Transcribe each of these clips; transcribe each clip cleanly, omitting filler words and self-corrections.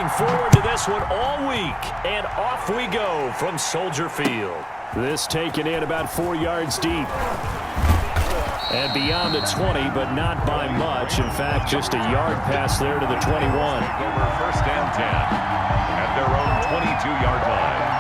looking forward to this one all week. And off we go from Soldier Field. This taken in about 4 yards deep. And beyond the 20, but not by much. In fact, just a yard pass there to the 21. Over first and 10 at their own 22-yard line.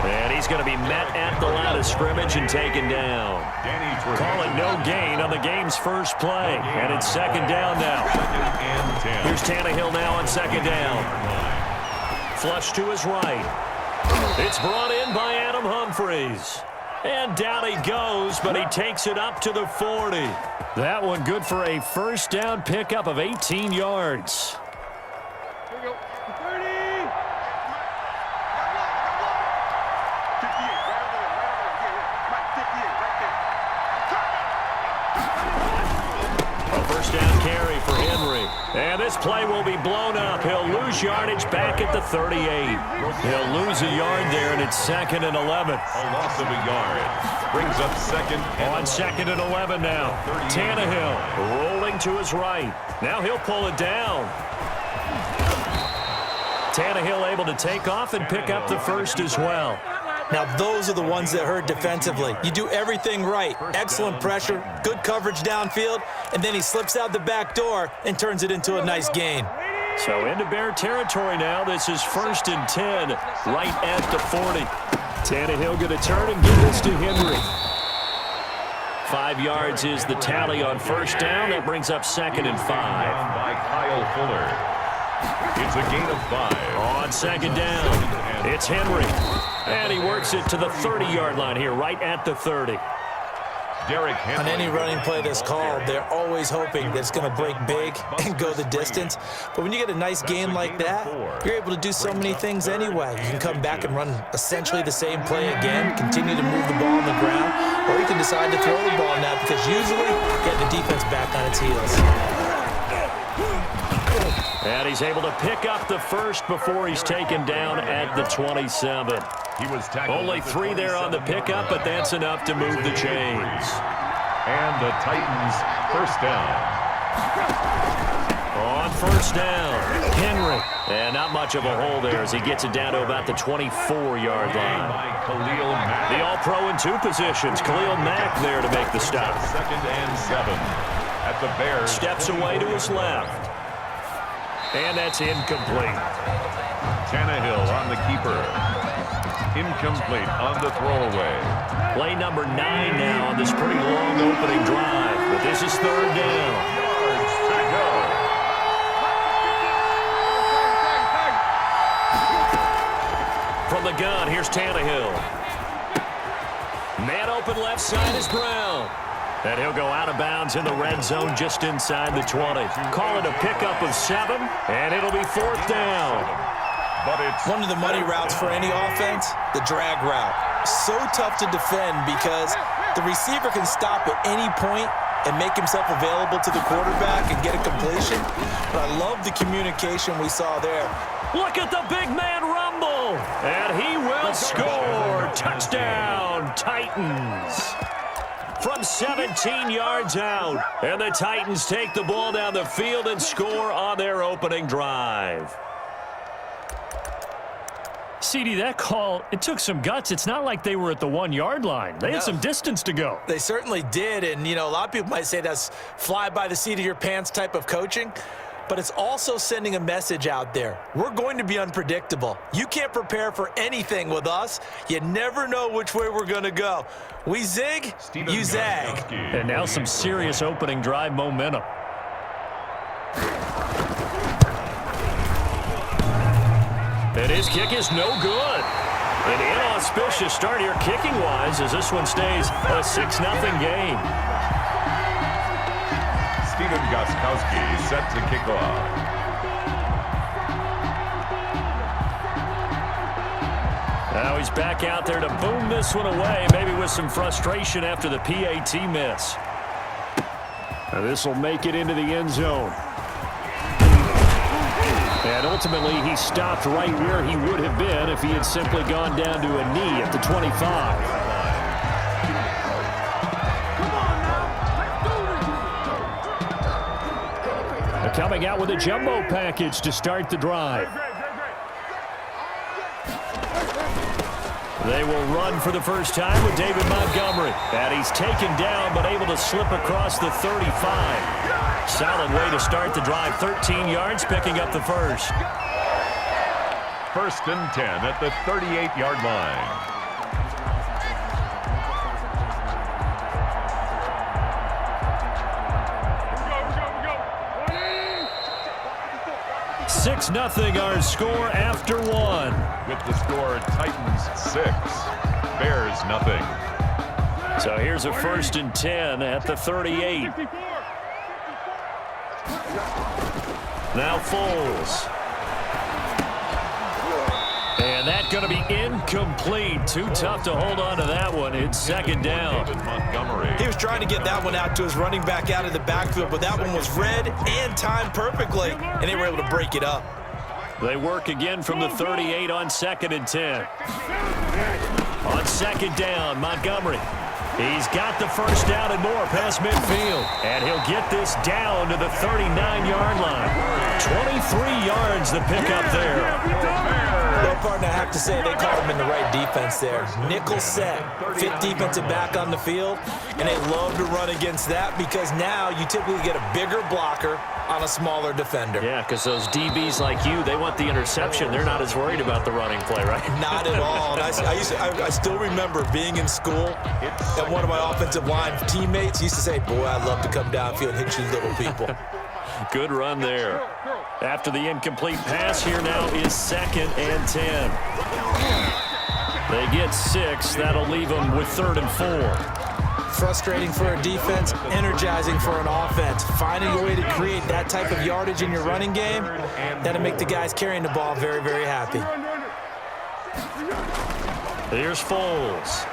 And he's going to be met at the line of scrimmage and taken down. Calling no gain on the game's first play. And it's second down now. Here's Tannehill now on second down. Flush to his right. It's brought in by Adam Humphries. And down he goes, but he takes it up to the 40. That one good for a first down pickup of 18 yards. And this play will be blown up. He'll lose yardage back at the 38. He'll lose a yard there, and it's 2nd and 11. A loss of a yard. Brings up second. On 2nd and 11 now. Tannehill rolling to his right. Now he'll pull it down. Tannehill able to take off and pick up the first as well. Now, those are the ones that hurt defensively. You do everything right. Excellent pressure, good coverage downfield, and then he slips out the back door and turns it into a nice gain. So into Bear territory now. This is 1st and 10, right at the 40. Tannehill going to turn and give this to Henry. 5 yards is the tally on first down. That brings up 2nd and 5. By Kyle Fuller. It's a gain of 5. On second down, it's Henry. And he works it to the 30-yard line here, right at the 30. On any running play that's called, they're always hoping that it's going to break big and go the distance. But when you get a nice gain like that, you're able to do so many things anyway. You can come back and run essentially the same play again, continue to move the ball on the ground, or you can decide to throw the ball now because usually get the defense back on its heels. And he's able to pick up the first before he's taken down at the 27. He was only 3 there on the pickup, but that's enough to move the chains. And the Titans first down. On first down, Henry. And not much of a hole there as he gets it down to about the 24-yard line. The All-Pro in 2 positions. Khalil Mack there to make the stop. 2nd and 7 at the Bears. Steps away to his left. And that's incomplete. Tannehill on the keeper. Incomplete on the throwaway. Play number 9 now on this pretty long opening drive. But this is 3rd down. Yards to go. From the gun, here's Tannehill. Man open left side is Brown. And he'll go out of bounds in the red zone just inside the 20. Call it a pickup of 7, and it'll be 4th down. But it's one of the money routes for any offense, the drag route. So tough to defend because the receiver can stop at any point and make himself available to the quarterback and get a completion. But I love the communication we saw there. Look at the big man rumble, and he will score. Touchdown, Titans. From 17 yards out, and the Titans take the ball down the field and score on their opening drive. CD, that call, it took some guts. It's not like they were at the 1-yard line. They had some distance to go. They certainly did, and, you know, a lot of people might say that's fly by the seat of your pants type of coaching, but it's also sending a message out there. We're going to be unpredictable. You can't prepare for anything with us. You never know which way we're going to go. We zig, you zag. And now some serious opening drive momentum. And his kick is no good. An inauspicious start here kicking-wise as this one stays a 6-0 game. Steven Gostkowski set to kick off. Now he's back out there to boom this one away, maybe with some frustration after the PAT miss. Now this will make it into the end zone. And ultimately, he stopped right where he would have been if he had simply gone down to a knee at the 25. Coming out with a jumbo package to start the drive. They will run for the first time with David Montgomery. And he's taken down but able to slip across the 35. Solid way to start the drive. 13 yards, picking up the first. 1st and 10 at the 38-yard line. 6-0 our score after one. With the score, Titans 6, Bears nothing. So here's a 1st and 10 at the 38. Now Foles. And that's going to be incomplete. Too tough to hold on to that one. It's 2nd down. Montgomery. He was trying to get that one out to his running back out of the backfield, but that one was read and timed perfectly, and they were able to break it up. They work again from the 38 on 2nd and 10. On 2nd down, Montgomery. He's got the first down and more past midfield. And he'll get this down to the 39-yard line. 23 yards the pickup there. Well, partner, I have to say they caught him in the right defense there. Nickel set, 5th defensive back on the field, and they love to run against that because now you typically get a bigger blocker on a smaller defender. Yeah, because those DBs like you, they want the interception. They're not as worried about the running play, right? Not at all. And I still remember being in school, and one of my offensive line teammates used to say, boy, I'd love to come downfield and hit you little people. Good run there. After the incomplete pass, here now is 2nd and 10. They get 6. That'll leave them with 3rd and 4. Frustrating for a defense, energizing for an offense. Finding a way to create that type of yardage in your running game, that'll make the guys carrying the ball very, very happy. Here's Foles.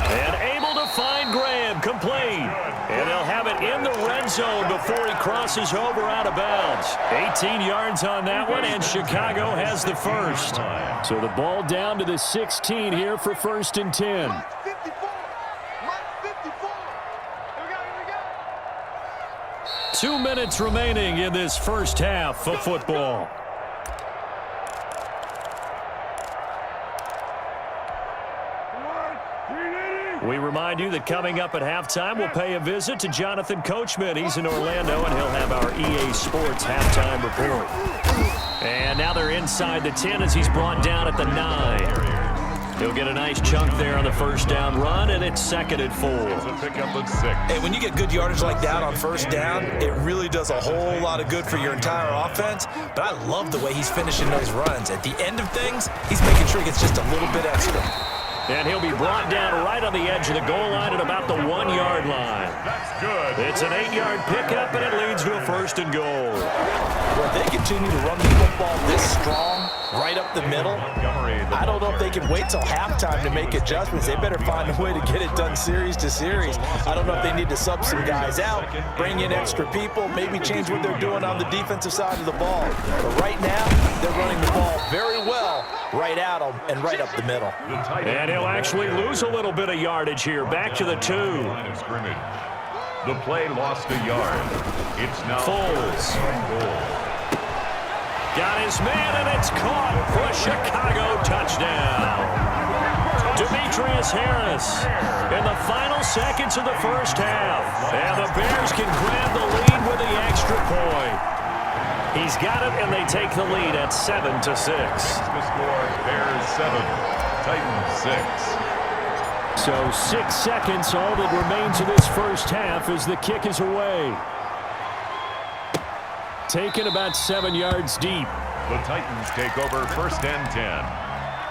And able to find Graham, complete. And they'll have it in the red zone before he crosses over out of bounds. 18 yards on that one, and Chicago has the first. So the ball down to the 16 here for 1st and 10. 2 minutes remaining in this first half of football. We remind you that coming up at halftime, we'll pay a visit to Jonathan Coachman. He's in Orlando, and he'll have our EA Sports halftime report. And now they're inside the 10 as he's brought down at the 9. He'll get a nice chunk there on the first down run, and it's 2nd and 4. Hey, when you get good yardage like that on first down, it really does a whole lot of good for your entire offense. But I love the way he's finishing those runs. At the end of things, he's making sure he gets just a little bit extra. And he'll be brought down right on the edge of the goal line at about the 1-yard line. That's good. It's an 8-yard pickup, and it leads to a 1st and goal. Well, if they continue to run the football this strong, right up the middle, I don't know if they can wait till halftime to make adjustments. They better find a way to get it done series to series. I don't know if they need to sub some guys out, bring in extra people, maybe change what they're doing on the defensive side of the ball. But right now, they're running the ball very well right at them and right up the middle. And he'll actually lose a little bit of yardage here. Back to the 2. The play lost a yard. It's now Foles. Got his man, and it's caught for a Chicago touchdown. Demetrius Harris in the final seconds of the first half. And the Bears can grab the lead with the extra point. He's got it, and they take the lead at 7-6. The score, Bears 7, Titans 6. So 6 seconds, all that remains of this first half as the kick is away. Taken about 7 yards deep. The Titans take over 1st and 10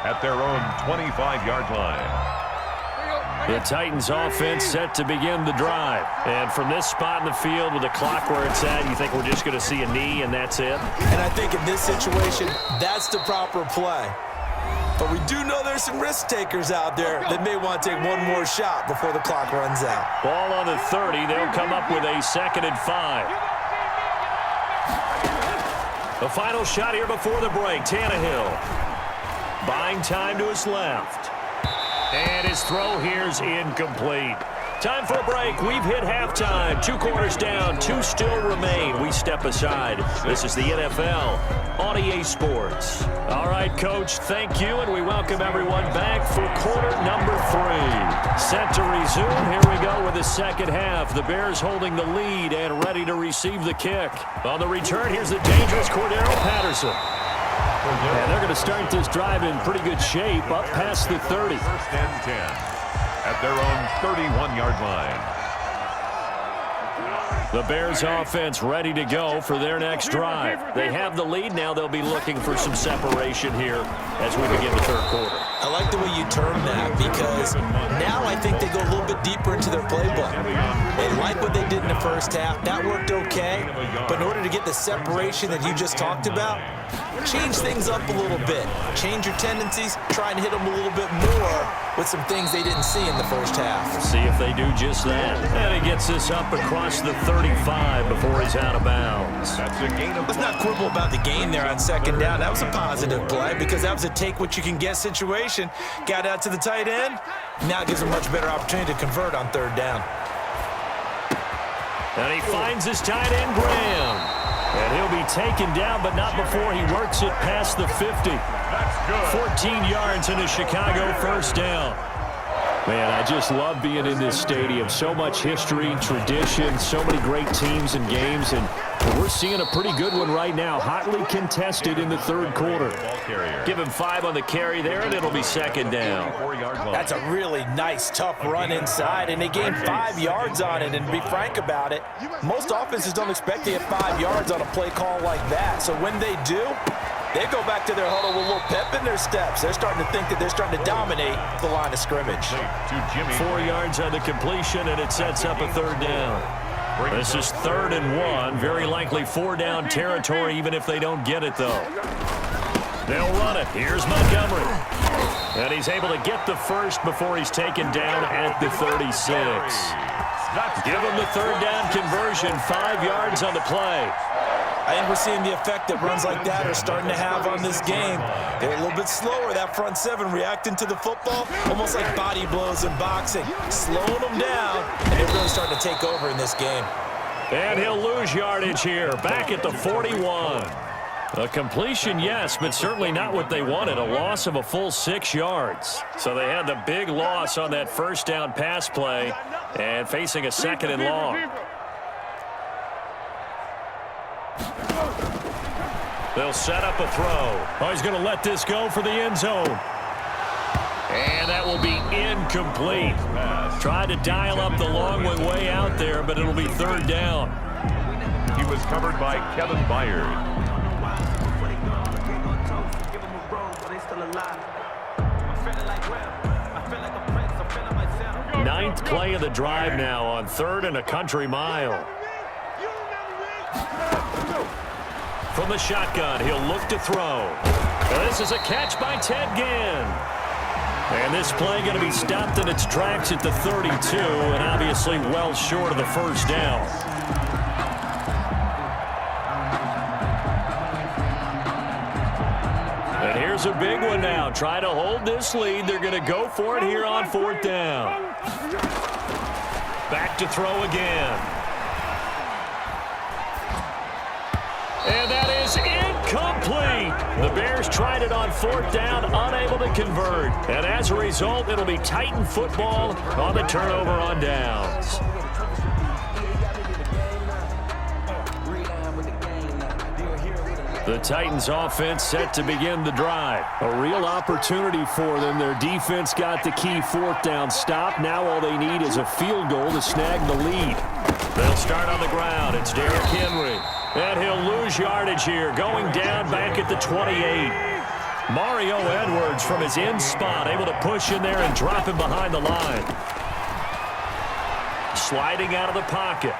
at their own 25-yard line. The Titans offense set to begin the drive. And from this spot in the field with the clock where it's at, you think we're just going to see a knee and that's it? And I think in this situation, that's the proper play. But we do know there's some risk takers out there that may want to take one more shot before the clock runs out. Ball on the 30. They'll come up with a 2nd and 5. The final shot here before the break. Tannehill buying time to his left. And his throw here's incomplete. Time for a break. We've hit halftime. 2 quarters down. 2 still remain. We step aside. This is the NFL on EA Sports. All right, Coach, thank you, and we welcome everyone back for quarter number 3. Set to resume. Here we go with the second half. The Bears holding the lead and ready to receive the kick. On the return, here's the dangerous Cordero Patterson. And they're going to start this drive in pretty good shape, up past the 30. 1st and 10 at their own 31-yard line. The Bears offense ready to go for their next drive. They have the lead. Now they'll be looking for some separation here as we begin the 3rd quarter. I like the way you term that because now I think they go a little bit deeper into their playbook. They like what they did in the first half. That worked okay. But in order to get the separation that you just talked about, change things up a little bit. Change your tendencies. Try and hit them a little bit more with some things they didn't see in the first half. See if they do just that. And he gets this up across the 35 before he's out of bounds. That's a gain of Let's not quibble about the gain there on 2nd down. That was a positive play because that was a take-what-you-can-get situation. Got out to the tight end. Now gives a much better opportunity to convert on 3rd down. And he finds his tight end, Graham. And he'll be taken down, but not before he works it past the 50. That's good. 14 yards in a Chicago 1st down. Man, I just love being in this stadium. So much history, tradition, so many great teams and games, and we're seeing a pretty good one right now. Hotly contested in the 3rd quarter. Give him 5 on the carry there, and it'll be 2nd down. That's a really nice, tough run inside, and they gained 5 yards on it. And to be frank about it, most offenses don't expect to get 5 yards on a play call like that. So when they do, they go back to their huddle with a little pep in their steps. They're starting to think that they're starting to dominate the line of scrimmage. 4 yards on the completion, and it sets up a 3rd down. This is 3rd and 1. Very likely 4-down territory, even if they don't get it, though. They'll run it. Here's Montgomery. And he's able to get the first before he's taken down at the 36. Give him the 3rd down conversion. 5 yards on the play. I think we're seeing the effect that runs like that are starting to have on this game. They're a little bit slower, that front 7, reacting to the football, almost like body blows in boxing, slowing them down, and they're really starting to take over in this game. And he'll lose yardage here, back at the 41. A completion, yes, but certainly not what they wanted, a loss of a full 6 yards. So they had the big loss on that 1st down pass play and facing a 2nd and long. They'll set up a throw. Oh, he's going to let this go for the end zone. And that will be incomplete. Tried to dial up the long one way out there, but it'll be 3rd down. He was covered by Kevin Byard. Ninth play of the drive now on 3rd and a country mile. From the shotgun, he'll look to throw. This is a catch by Ted Ginn. And this play going to be stopped in its tracks at the 32, and obviously well short of the 1st down. And here's a big one now. Try to hold this lead. They're going to go for it here on 4th down. Back to throw again. And that is incomplete. The Bears tried it on 4th down, unable to convert. And as a result, it'll be Titan football on the turnover on downs. The Titans offense set to begin the drive. A real opportunity for them. Their defense got the key 4th down stop. Now all they need is a field goal to snag the lead. They'll start on the ground. It's Derrick Henry. And he'll lose yardage here, going down back at the 28. Mario Edwards from his end spot, able to push in there and drop him behind the line. sliding out of the pocket.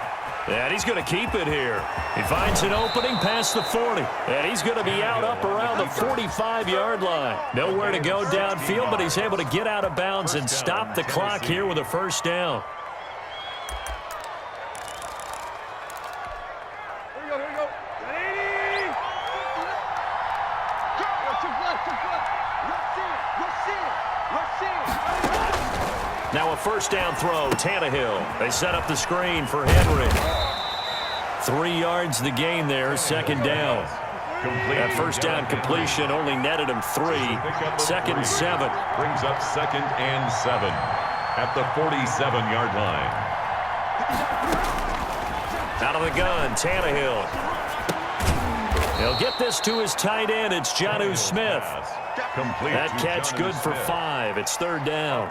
And he's going to keep it here. He finds an opening past the 40. And he's going to be out up around the 45-yard line. Nowhere to go downfield, but he's able to get out of bounds and stop the clock here with a first down. Now a first down throw, Tannehill. They set up the screen for Henry. 3 yards the gain there, second down. That first down completion only netted him 3. Second and 7. Brings up second and 7 at the 47-yard line. Out of the gun, Tannehill. He'll get this to his tight end. It's Jonnu Smith. That catch good for 5. It's third down.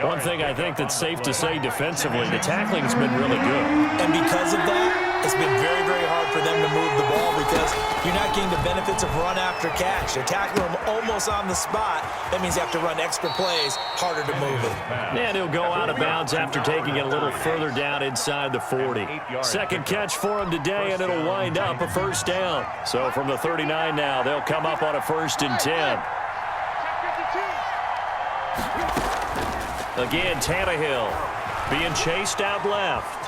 One thing I think that's safe to say defensively, the tackling's been really good. And because of that, it's been very, very hard for them to move the ball because you're not getting the benefits of run after catch. You're tackling them almost on the spot. That means you have to run extra plays, harder to move it. And he'll go out of bounds after taking it a little further down inside the 40. Second catch for him today, and it'll wind up a first down. So from the 39 now, they'll come up on a 1st and 10. Again, Tannehill being chased out left.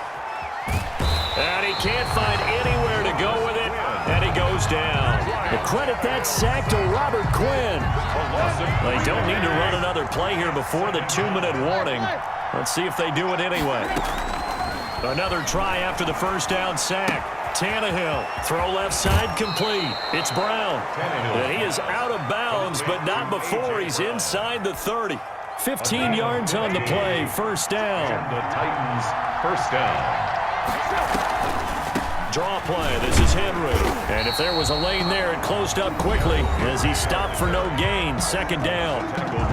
And he can't find anywhere to go with it, and he goes down. The credit that sack to Robert Quinn. They don't need to run another play here before the 2-minute warning. Let's see if they do it anyway. Another try after the first down sack. Tannehill, throw left side complete. It's Brown. And he is out of bounds, but not before he's inside the 30. 15 yards on the play, first down. The Titans, first down. Draw play, this is Henry. And if there was a lane there, it closed up quickly as he stopped for no gain, second down.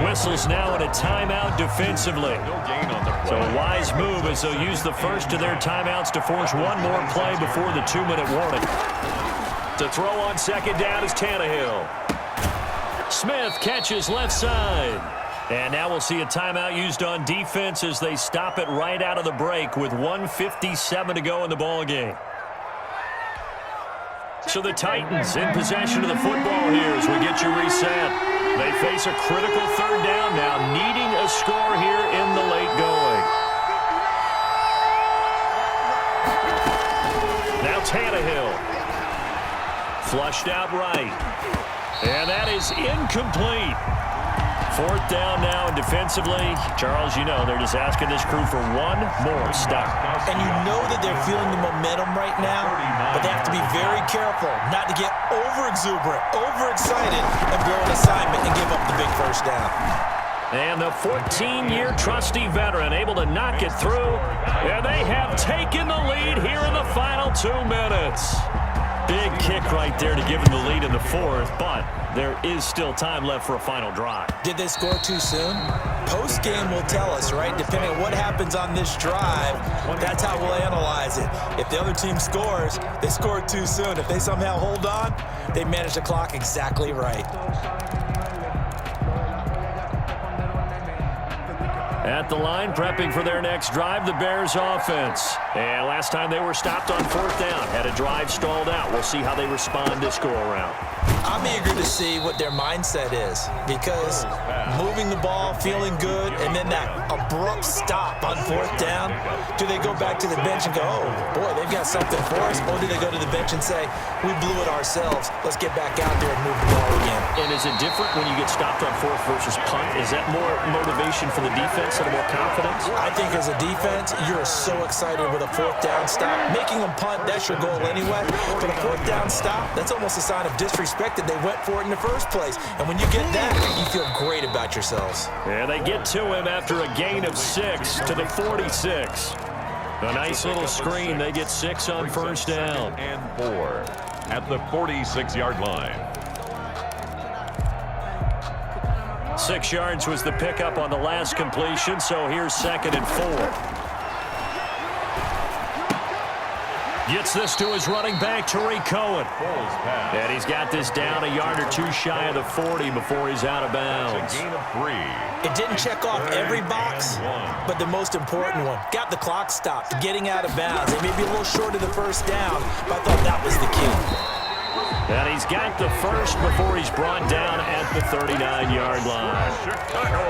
Whistles now in a timeout defensively. So a wise move as they'll use the first of their timeouts to force one more play before the 2-minute warning. To throw on second down is Tannehill. Smith catches left side. And now we'll see a timeout used on defense as they stop it right out of the break with 1:57 to go in the ballgame. So the Titans in possession of the football here as we get you reset. They face a critical third down now, needing a score here in the late going. Now Tannehill. Flushed out right. And that is incomplete. Fourth down now, and defensively, Charles, you know, they're just asking this crew for one more stop. And you know that they're feeling the momentum right now, but they have to be very careful not to get over-exuberant, overexcited, and blow an assignment and give up the big first down. And the 14-year trusty veteran able to knock it through, and they have taken the lead here in the final 2 minutes. Big kick right there to give them the lead in the fourth, but there is still time left for a final drive. Did they score too soon? Post-game will tell us, right? Depending on what happens on this drive, that's how we'll analyze it. If the other team scores, they scored too soon. If they somehow hold on, they manage the clock exactly right. At the line, prepping for their next drive, the Bears offense. And last time they were stopped on fourth down, had a drive stalled out. We'll see how they respond this go-around. I'm eager to see what their mindset is because moving the ball, feeling good, and then that abrupt stop on fourth down, do they go back to the bench and go, oh, boy, they've got something for us, or do they go to the bench and say, we blew it ourselves, let's get back out there and move the ball again? And is it different when you get stopped on fourth versus punt? Is that more motivation for the defense and more confidence? I think as a defense, you're so excited with a fourth down stop. Making them punt, that's your goal anyway. But a fourth down stop, that's almost a sign of disrespect that they went for it in the first place. And when you get that, you feel great about yourselves. And they get to him after a gain of 6 to the 46. A nice little screen. They get 6 on first down. And 4 at the 46-yard line. 6 yards was the pickup on the last completion, so here's 2nd and 4. Gets this to his running back, Tariq Cohen. And he's got this down a yard or two shy of the 40 before he's out of bounds. Gain of 3. It didn't check off every box, but the most important one. Got the clock stopped, getting out of bounds. They may be a little short of the first down, but I thought that was the key. And he's got the first before he's brought down at the 39-yard line.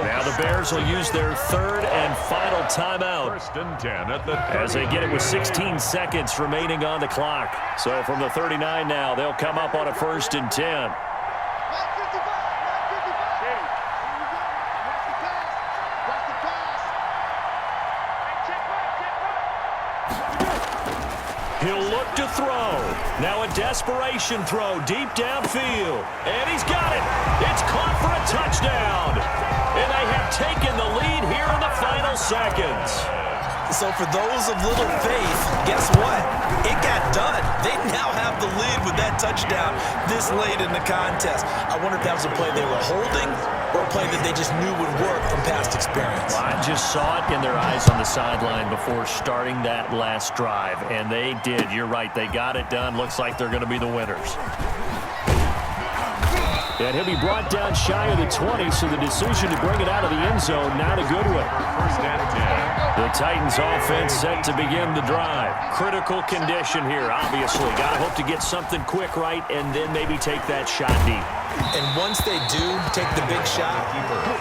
Now the Bears will use their third and final timeout as they get it with 16 seconds remaining on the clock. So from the 39 now, they'll come up on a 1st and 10. He'll look to throw. Now a desperation throw deep downfield. And he's got it. It's caught for a touchdown. And they have taken the lead here in the final seconds. So for those of little faith, guess what? It got done. They now have the lead with that touchdown this late in the contest. I wonder if that was a play they were holding or a play that they just knew would work from past experience. I just saw it in their eyes on the sideline before starting that last drive, and they did. You're right. They got it done. Looks like they're going to be the winners. And he'll be brought down shy of the 20, so the decision to bring it out of the end zone, not a good one. 1st and 10. The Titans offense set to begin the drive. Critical condition here, obviously. Got to hope to get something quick right and then maybe take that shot deep. And once they do take the big shot,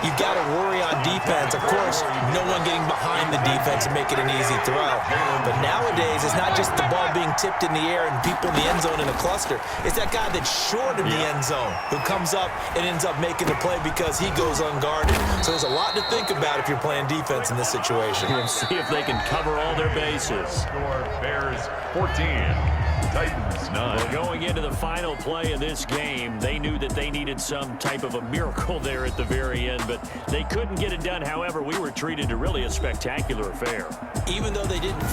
you've got to worry on defense. Of course, no one getting behind the defense and make it an easy throw. But nowadays, it's not just the ball being tipped in the air and people in the end zone in a cluster. It's that guy that's short of the end zone who comes up and ends up making the play because he goes unguarded. So there's a lot to think about if you're playing defense in this situation. We'll see if they can cover all their bases. Score Bears 14. Titans 9. Well, going into the final play of this game, they knew that they needed some type of a miracle there at the very end, but they couldn't get it done. However, we were treated to really a spectacular affair. Even though they didn't